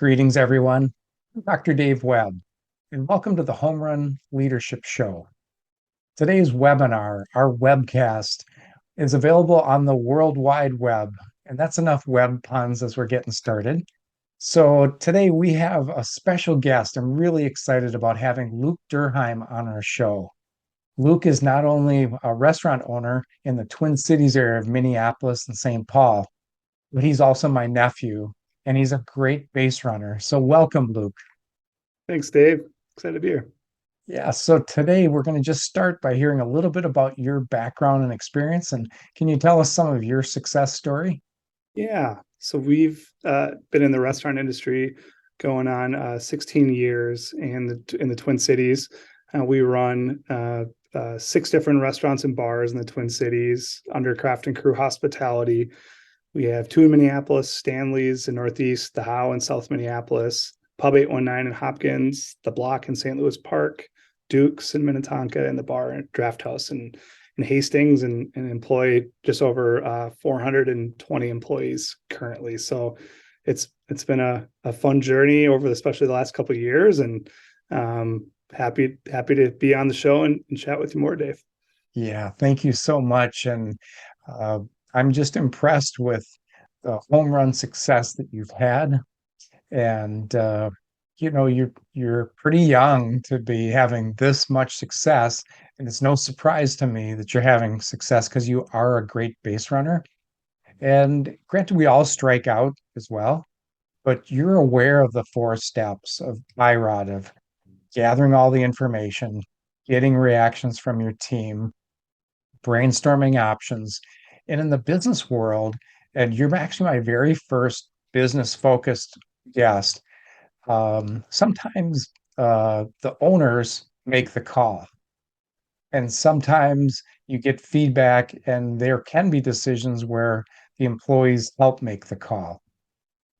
Greetings, everyone. I'm Dr. Dave Webb, and welcome to the Homerun Leadership Show. Today's webinar, our webcast, is available on the World Wide Web, and that's enough web puns as we're getting started. So today we have a special guest. I'm really excited about having Luke Derheim on our show. Luke is not only a restaurant owner in the Twin Cities area of Minneapolis and St. Paul, but he's also my nephew, and he's a great base runner. So welcome, Luke. Thanks, Dave. Excited to be here. Yeah, so today we're going to just start by hearing a little bit about your background and experience. And can you tell us some of your success story? Yeah. So we've been in the restaurant industry going on 16 years in the Twin Cities. We run six different restaurants and bars in the Twin Cities under Craft and Crew Hospitality. We have two in Minneapolis, Stanley's in Northeast, the How in South Minneapolis, Pub 819 in Hopkins, the Block in St. Louis Park, Duke's in Minnetonka, and the bar and Draft House in Hastings, and employ just over 420 employees currently. So it's been a fun journey over especially the last couple of years, and happy to be on the show and chat with you more, Dave. Yeah, thank you so much. And uh, I'm just impressed with the home run success that you've had. And you're pretty young to be having this much success, and it's no surprise to me that you're having success because you are a great base runner. And granted, we all strike out as well, but you're aware of the four steps of IROD, of gathering all the information, getting reactions from your team, brainstorming options. And in the business world, and you're actually my very first business focused guest, sometimes the owners make the call. And sometimes you get feedback, and there can be decisions where the employees help make the call.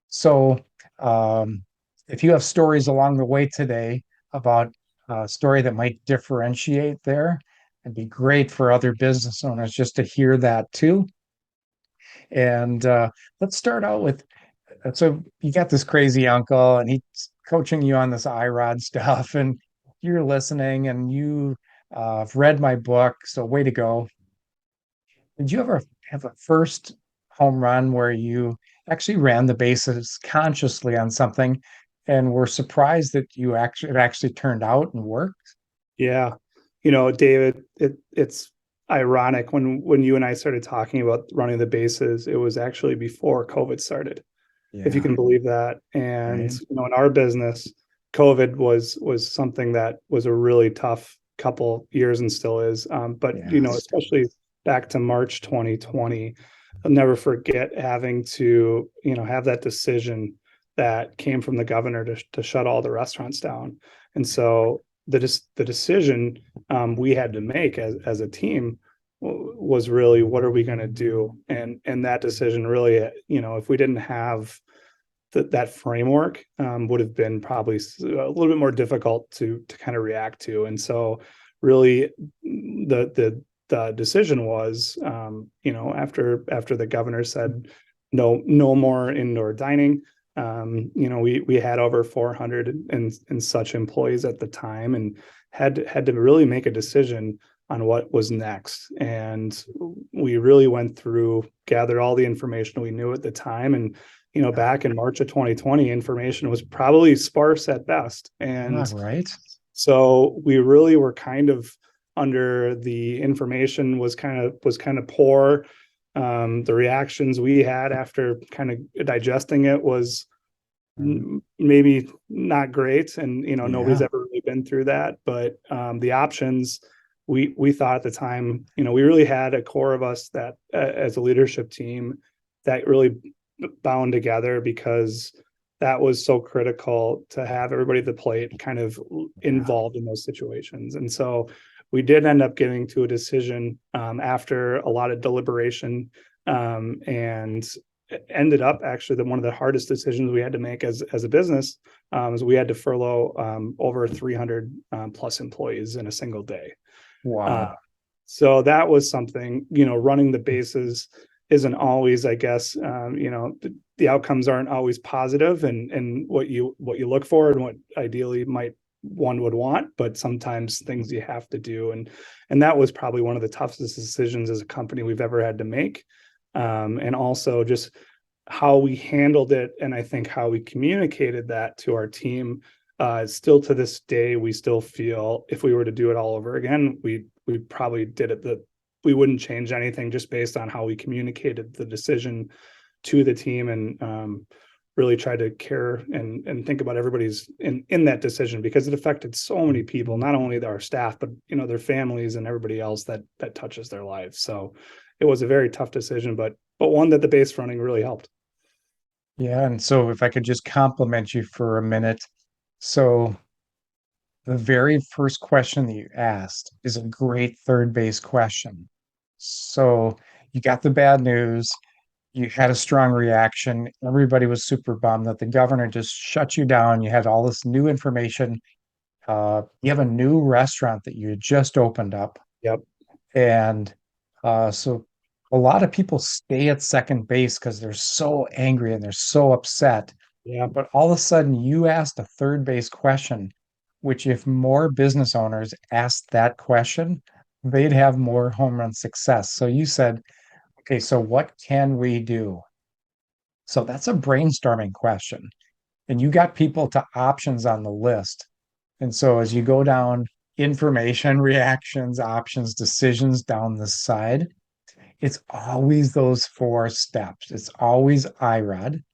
So, um, if you have stories along the way today about a story that might differentiate there, it'd be great for other business owners just to hear that too. And let's start out with so you got this crazy uncle, and he's coaching you on this IROD stuff, and you're listening, and you have read my book, so way to go. Did you ever have a first home run where you actually ran the bases consciously on something and were surprised that it actually turned out and worked? Yeah. David, it's ironic when you and I started talking about running the bases, it was actually before COVID started, if you Yeah, can believe that. And right. in our business, COVID was something that was a really tough couple years and still is. But Yes. especially back to March 2020, I'll never forget having to have that decision that came from the governor to shut all the restaurants down. And so the decision we had to make as a team was really, what are we going to do? And that decision really, if we didn't have that framework, would have been probably a little bit more difficult to kind of react to. And so really the decision was, after the governor said no more indoor dining, we had over 400 and such employees at the time, and had to really make a decision on what was next. And we really went through, gathered all the information we knew at the time. And back in March of 2020, information was probably sparse at best. All And right. so we really were kind of under, the information was kind of poor. The reactions we had after kind of digesting it was maybe not great. And, nobody's Yeah. ever really been through that. But the options, we thought at the time, we really had a core of us that as a leadership team that really bound together, because that was so critical to have everybody at the plate kind of Yeah. involved in those situations. And so we did end up getting to a decision after a lot of deliberation, and ended up actually one of the hardest decisions we had to make as a business, is we had to furlough over 300 plus employees in a single day. Uh, Wow. so that was something, running the bases isn't always, I guess, the outcomes aren't always positive, and what you look for and what ideally might one would want, but sometimes things you have to do. And that was probably one of the toughest decisions as a company we've ever had to make. And also just how we handled it, and I think how we communicated that to our team. Still to this day, we still feel if we were to do it all over again, we probably did it that we wouldn't change anything just based on how we communicated the decision to the team, and really try to care and think about everybody's in that decision, because it affected so many people, not only our staff, but their families and everybody else that touches their lives. So it was a very tough decision, but one that the base running really helped. Yeah. And so if I could just compliment you for a minute. So the very first question that you asked is a great third base question. So you got the bad news, you had a strong reaction. Everybody was super bummed that the governor just shut you down. You had all this new information. You have a new restaurant that you had just opened up. Yep. And so a lot of people stay at second base because they're so angry and they're so upset. Yeah. But all of a sudden, you asked a third base question, which, if more business owners asked that question, they'd have more home run success. So you said, okay, so what can we do? So that's a brainstorming question. And you got people to options on the list. And so as you go down information, reactions, options, decisions down the side, it's always those four steps. It's always IRAD.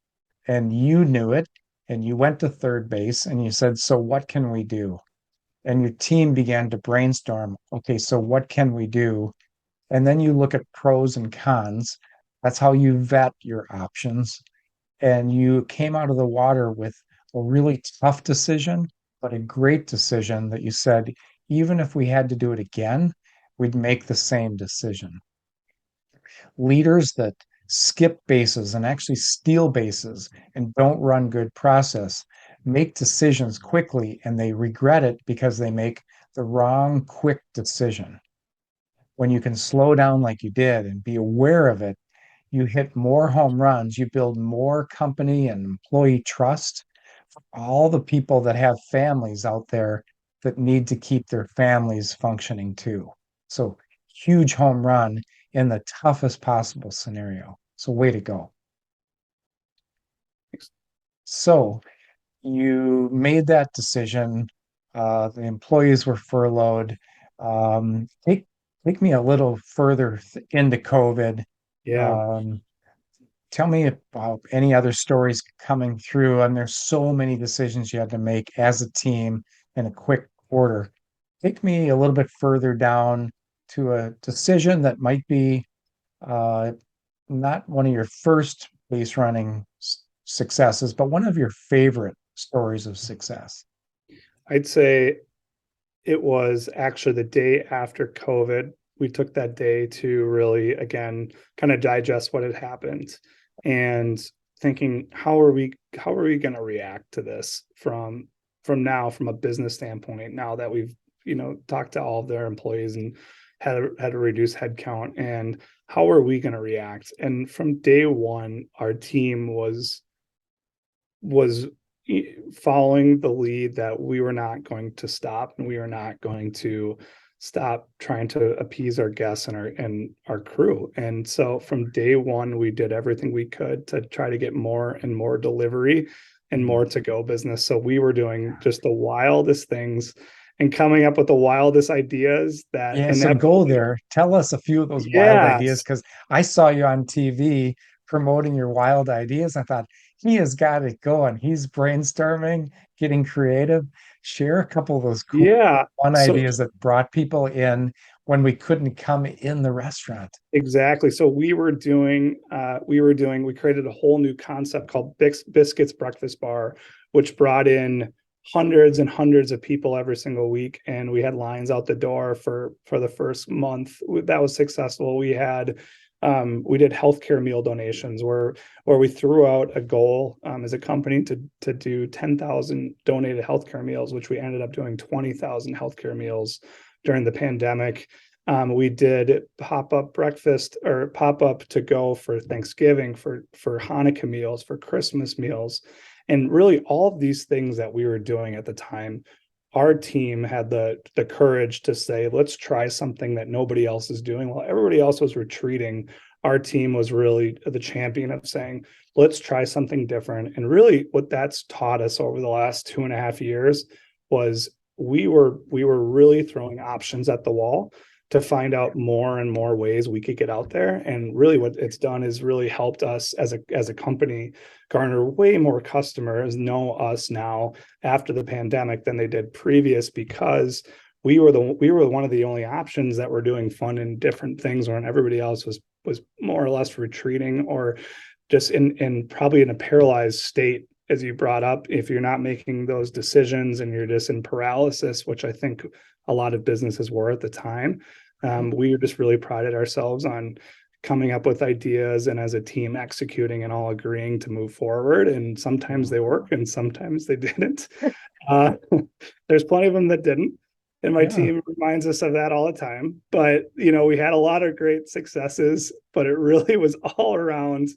And you knew it. And you went to third base and you said, so what can we do? And your team began to brainstorm. Okay, so what can we do? And then you look at pros and cons. That's how you vet your options. And you came out of the water with a really tough decision, but a great decision that you said, even if we had to do it again, we'd make the same decision. Leaders that skip bases and actually steal bases and don't run good process make decisions quickly and they regret it because they make the wrong quick decision. When you can slow down like you did and be aware of it, you hit more home runs, you build more company and employee trust for all the people that have families out there that need to keep their families functioning too. So, huge home run in the toughest possible scenario. So, way to go. So, you made that decision. The employees were furloughed. Take me a little further into COVID. Yeah. Um, Tell me about any other stories coming through. And there's so many decisions you had to make as a team in a quick order. Take me a little bit further down to a decision that might be uh, not one of your first base running successes, but one of your favorite stories of success. I'd say it was actually the day after COVID. We took that day to really, again, kind of digest what had happened, and thinking, how are we going to react to this from a business standpoint, now that we've, talked to all of their employees and had to reduce headcount, and how are we going to react? And from day one, our team was following the lead that we were not going to stop, and we were not going to stop trying to appease our guests and our crew. And so from day one, we did everything we could to try to get more and more delivery and more to go business. So we were doing just the wildest things and coming up with the wildest ideas that Yeah, so go inevitably. there. Tell us a few of those wild ideas Yes. because I saw you on TV promoting your wild ideas. I thought he has got it going. He's brainstorming, getting creative. Share a couple of those cool Yeah. fun So ideas that brought people in when we couldn't come in the restaurant. exactly. So we created a whole new concept called Biscuits Breakfast Bar, which brought in hundreds and hundreds of people every single week. And we had lines out the door for the first month. That was successful. We did healthcare meal donations where we threw out a goal as a company to do 10,000 donated healthcare meals, which we ended up doing 20,000 healthcare meals during the pandemic. We did pop-up breakfast or pop-up to go for Thanksgiving, for Hanukkah meals, for Christmas meals. And really all of these things that we were doing at the time, our team had the courage to say, let's try something that nobody else is doing. While everybody else was retreating, our team was really the champion of saying, let's try something different. And really what that's taught us over the last 2.5 years was we were really throwing options at the wall to find out more and more ways we could get out there. And really what it's done is really helped us as a company garner way more customers, know us now after the pandemic than they did previous, because we were one of the only options that were doing fun and different things when everybody else was more or less retreating, or just in probably in a paralyzed state, as you brought up. If you're not making those decisions and you're just in paralysis, which I think a lot of businesses were at the time, we just really prided ourselves on coming up with ideas and as a team executing and all agreeing to move forward. And sometimes they work and sometimes they didn't. Uh, there's plenty of them that didn't. And my Yeah. team reminds us of that all the time. But, we had a lot of great successes, but it really was all around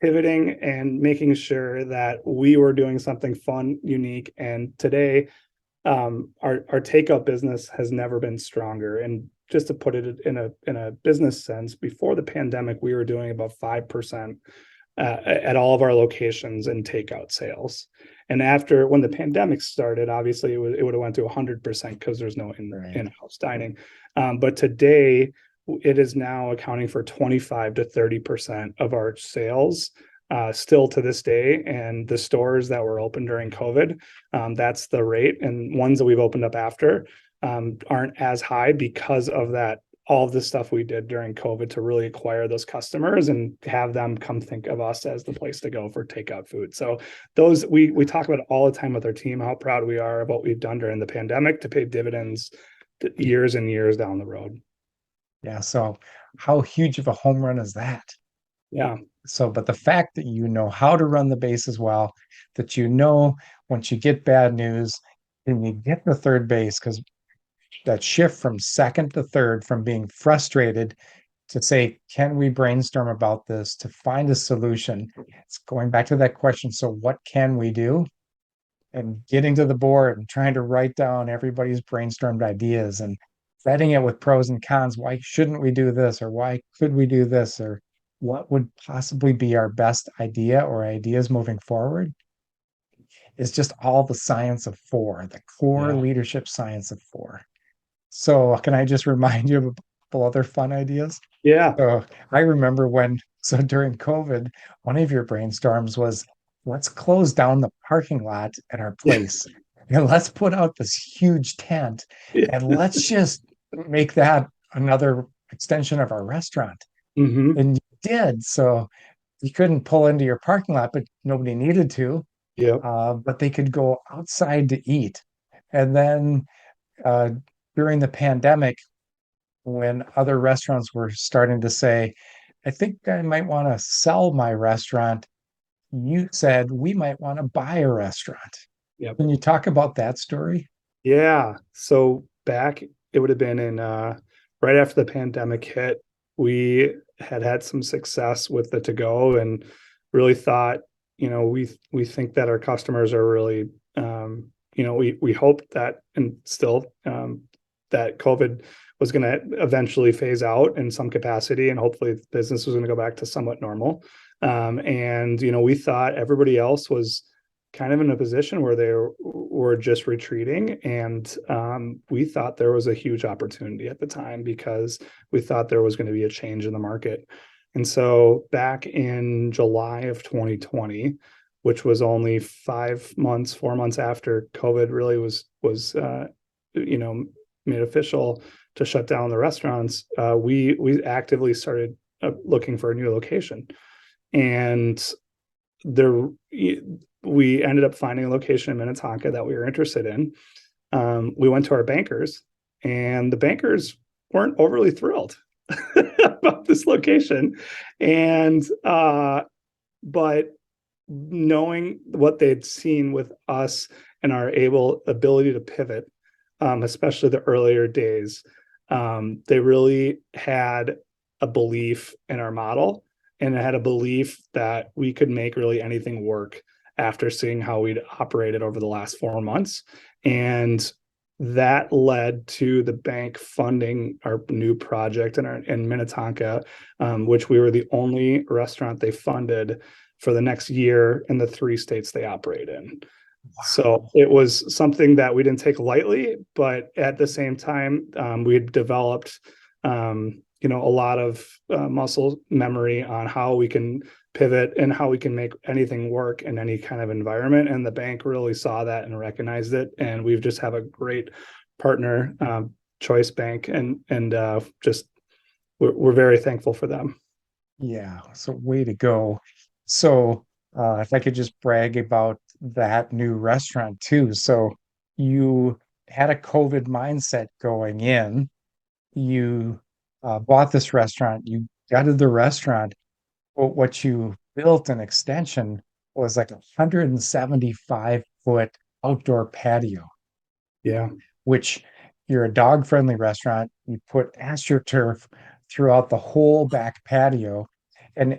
pivoting and making sure that we were doing something fun, unique. And today, our takeout business has never been stronger. And just to put it in a business sense, before the pandemic, we were doing about 5% at all of our locations in takeout sales. And after, when the pandemic started, obviously it would have went to 100% because there's no Right. in-house dining. But today it is now accounting for 25 to 30% of our sales. Still to this day, and the stores that were open during COVID, that's the rate. And ones that we've opened up after aren't as high because of that, all of the stuff we did during COVID to really acquire those customers and have them come think of us as the place to go for takeout food. So those, we talk about it all the time with our team, how proud we are of what we've done during the pandemic to pay dividends years and years down the road. Yeah. So how huge of a home run is that? Yeah. So, but the fact that you know how to run the bases well, that you know once you get bad news, and you get to third base, because that shift from second to third, from being frustrated to say, can we brainstorm about this to find a solution? It's going back to that question. So, what can we do? And getting to the board and trying to write down everybody's brainstormed ideas and vetting it with pros and cons. Why shouldn't we do this? Or why could we do this? Or what would possibly be our best idea or ideas moving forward? Is just all the science of four, the core Yeah. leadership science of four. So, can I just remind you of a couple other fun ideas? Yeah. So, I remember so during COVID, one of your brainstorms was, let's close down the parking lot at our place and let's put out this huge tent and let's just make that another extension of our restaurant. Mm-hmm. And you did. So, you couldn't pull into your parking lot, but nobody needed to. Yep. But they could go outside to eat. And then uh, during the pandemic, when other restaurants were starting to say, I think I might want to sell my restaurant, you said we might want to buy a restaurant. Yep. Can you talk about that story? Yeah. So back, it would have been in right after the pandemic hit, we had some success with the to go and really thought, we think that our customers are really, we hope that, and still that COVID was going to eventually phase out in some capacity, and hopefully business was going to go back to somewhat normal. And we thought everybody else was kind of in a position where they were just retreating. And we thought there was a huge opportunity at the time because we thought there was going to be a change in the market. And so back in July of 2020, which was only 4 months after COVID really was made official to shut down the restaurants, we actively started looking for a new location. And there we ended up finding a location in Minnetonka that we were interested in. We went to our bankers, and the bankers weren't overly thrilled about this location. And but knowing what they'd seen with us and our ability to pivot, especially the earlier days, They really had a belief in our model, and it had a belief that we could make really anything work after seeing how we'd operated over the last 4 months. And that led to the bank funding our new project in Minnetonka, which we were the only restaurant they funded for the next year in the 3 states they operate in. So Wow. it was something that we didn't take lightly, but at the same time, we had developed, a lot of muscle memory on how we can pivot and how we can make anything work in any kind of environment. And the bank really saw that and recognized it. And we've just have a great partner, Choice Bank, and just we're very thankful for them. Yeah, so way to go. So, if I could just brag about that new restaurant too. So, you had a COVID mindset going in. You bought this restaurant, you gutted the restaurant, but what you built an extension was like a 175-foot outdoor patio, Yeah, which you're a dog-friendly restaurant. You put AstroTurf throughout the whole back patio, and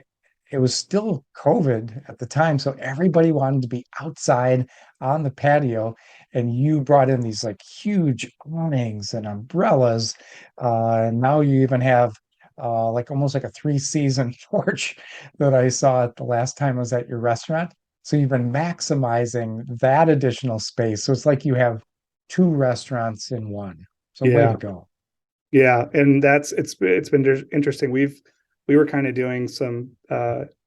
it was still COVID at the time, so everybody wanted to be outside on the patio. And you brought in these like huge awnings and umbrellas, and now you even have like almost like a three-season porch that I saw at the last time I was at your restaurant. So you've been maximizing that additional space. So it's like you have two restaurants in one. So way to yeah. go. Yeah, and it's been interesting. We were kind of doing some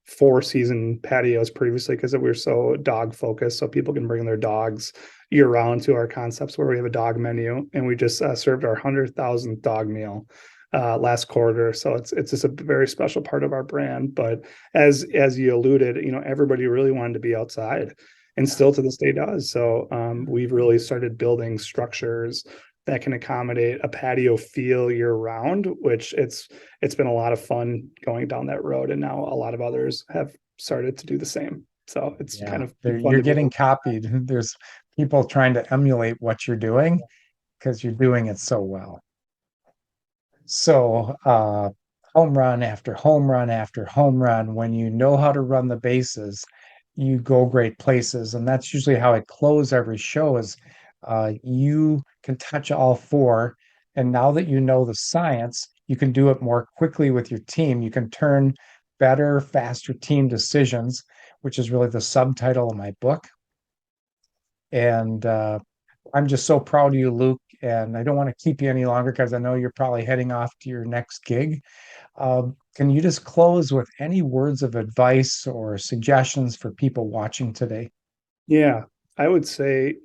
4 season patios previously because we were so dog focused, so people can bring their dogs year round to our concepts where we have a dog menu, and we just served our 100,000th dog meal last quarter. So it's just a very special part of our brand. But as you alluded, everybody really wanted to be outside, and Yeah. still to this day does. So we've really started building structures that can accommodate a patio feel year round, which it's been a lot of fun going down that road. And now a lot of others have started to do the same. So it's kind Yeah. of fun You're to be getting able. copied. There's people trying to emulate what you're doing because you're doing it so well. So, home run after home run after home run, when you know how to run the bases, you go great places. And that's usually how I close every show is you can touch all four. And now that you know the science, you can do it more quickly with your team. You can turn better, faster team decisions, which is really the subtitle of my book. And I'm just so proud of you, Luke. And I don't want to keep you any longer because I know you're probably heading off to your next gig. Can you just close with any words of advice or suggestions for people watching today? Yeah, I would say,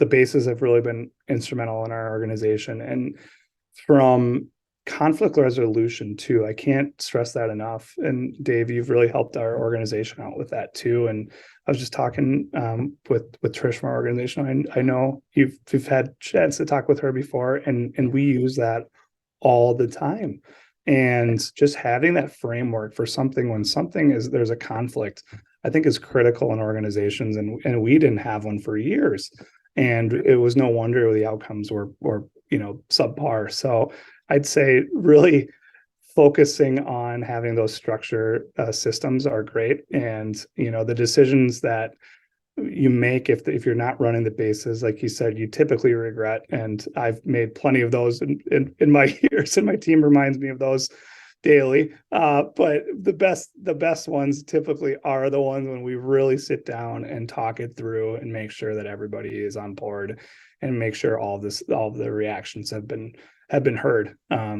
the bases have really been instrumental in our organization. And from conflict resolution too, I can't stress that enough. And Dave, you've really helped our organization out with that too. And I was just talking with Trish from our organization. I know you've had chance to talk with her before, and we use that all the time. And just having that framework for something when something is there's a conflict, I think is critical in organizations. And we didn't have one for years. And it was no wonder the outcomes were subpar. So I'd say really focusing on having those structure systems are great. And the decisions that you make if you're not running the bases, like you said, you typically regret. And I've made plenty of those in my years, and my team reminds me of those daily. But the best ones typically are the ones when we really sit down and talk it through and make sure that everybody is on board, and make sure all of the reactions have been heard.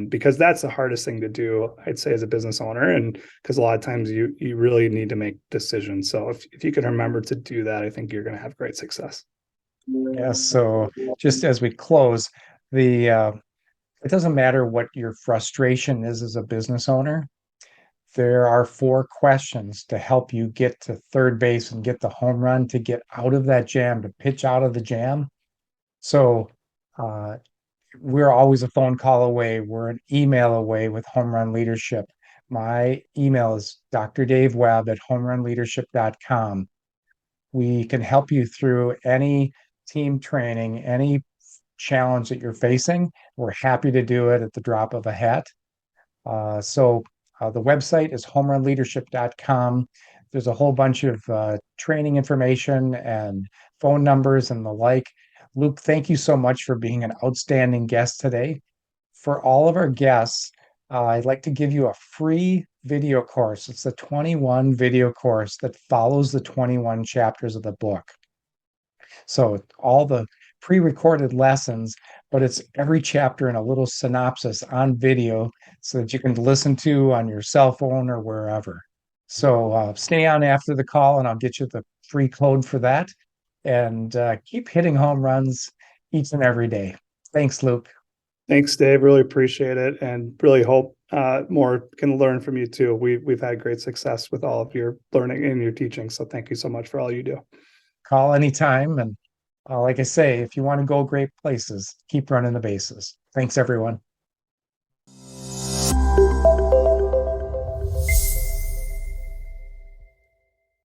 Because that's the hardest thing to do, I'd say, as a business owner. And because a lot of times you really need to make decisions. So if you can remember to do that, I think you're going to have great success. Yes. So just as we close, the it doesn't matter what your frustration is as a business owner. There are four questions to help you get to third base and get the home run to get out of that jam, to pitch out of the jam. So uh, we're always a phone call away. We're an email away with Home Run Leadership. My email is drdavewebb at homerunleadership.com. We can help you through any team training, any challenge that you're facing. We're happy to do it at the drop of a hat. The website is homerunleadership.com. There's a whole bunch of training information and phone numbers and the like. Luke, thank you so much for being an outstanding guest today. For all of our guests, I'd like to give you a free video course. It's a 21 video course that follows the 21 chapters of the book. So all the pre-recorded lessons, but it's every chapter in a little synopsis on video so that you can listen to on your cell phone or wherever. So stay on after the call and I'll get you the free code for that. And keep hitting home runs each and every day. Thanks, Luke. Thanks, Dave. Really appreciate it, and really hope more can learn from you too. We've had great success with all of your learning and your teaching. So thank you so much for all you do. Call anytime. And like I say, if you want to go great places, keep running the bases. Thanks, everyone.